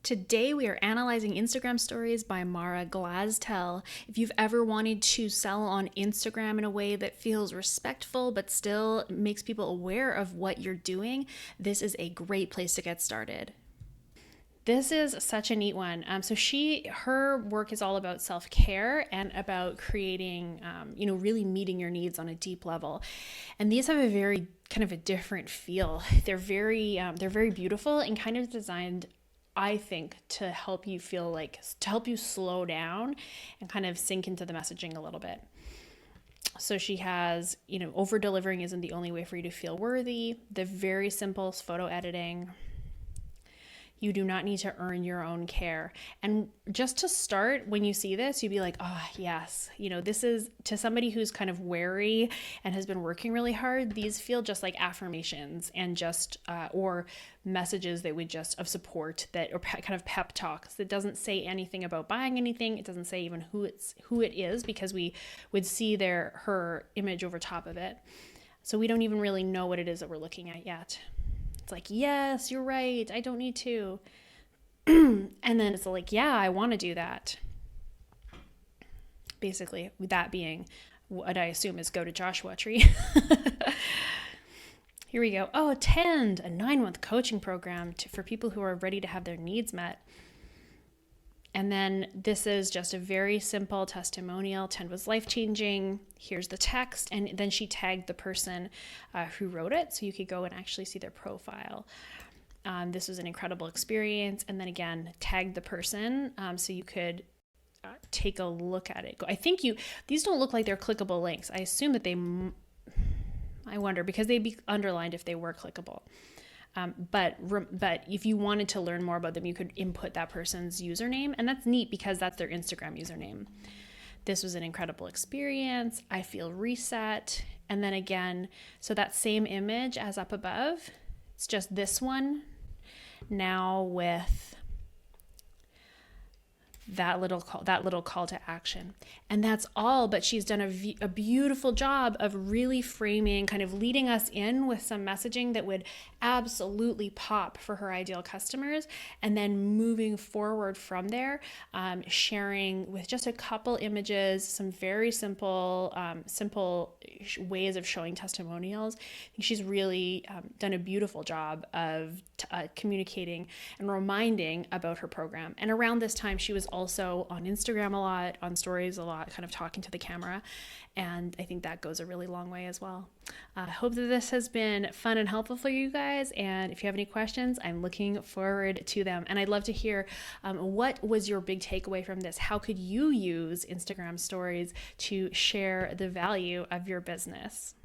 Today we are analyzing Instagram stories by Mara Glastel. If you've ever wanted to sell on Instagram in a way that feels respectful but still makes people aware of what you're doing, this is a great place to get started. This is such a neat one. Her work is all about self-care and about creating, really meeting your needs on a deep level. And these have a very kind of a different feel. They're very beautiful and kind of designed, I think, to help you slow down and kind of sink into the messaging a little bit. So she has, over delivering isn't the only way for you to feel worthy. The very simple photo editing. You do not need to earn your own care. And just to start, when you see this, you'd be like, oh, yes. This is, to somebody who's kind of wary and has been working really hard, these feel just like affirmations and just, or messages that would just, of support that, or kind of pep talks that doesn't say anything about buying anything. It doesn't say even who it is, because we would see her image over top of it. So we don't even really know what it is that we're looking at yet. It's like, yes, you're right, I don't need to. And then it's like, yeah, I want to do that. Basically, that being what I assume is go to Joshua Tree. Here we go. Oh, attend a 9-month coaching program for people who are ready to have their needs met. And then this is just a very simple testimonial. 10 was life-changing. Here's the text. And then she tagged the person who wrote it, so you could go and actually see their profile. This was an incredible experience. And then again, tag the person so you could take a look at it. I think these don't look like they're clickable links. I assume that I wonder, because they'd be underlined if they were clickable. But if you wanted to learn more about them, you could input that person's username, and that's neat because that's their Instagram username. This was an incredible experience. I feel reset. And then again, so that same image as up above, it's just this one now with that little call to action. And that's all, but she's done a beautiful job of really framing, kind of leading us in with some messaging that would absolutely pop for her ideal customers, and then moving forward from there, sharing with just a couple images, some very simple ways of showing testimonials. I think she's really done a beautiful job of communicating and reminding about her program. And around this time, she was also on Instagram a lot, on stories a lot, kind of talking to the camera. And I think that goes a really long way as well. I hope that this has been fun and helpful for you guys. And if you have any questions, I'm looking forward to them. And I'd love to hear what was your big takeaway from this? How could you use Instagram stories to share the value of your business?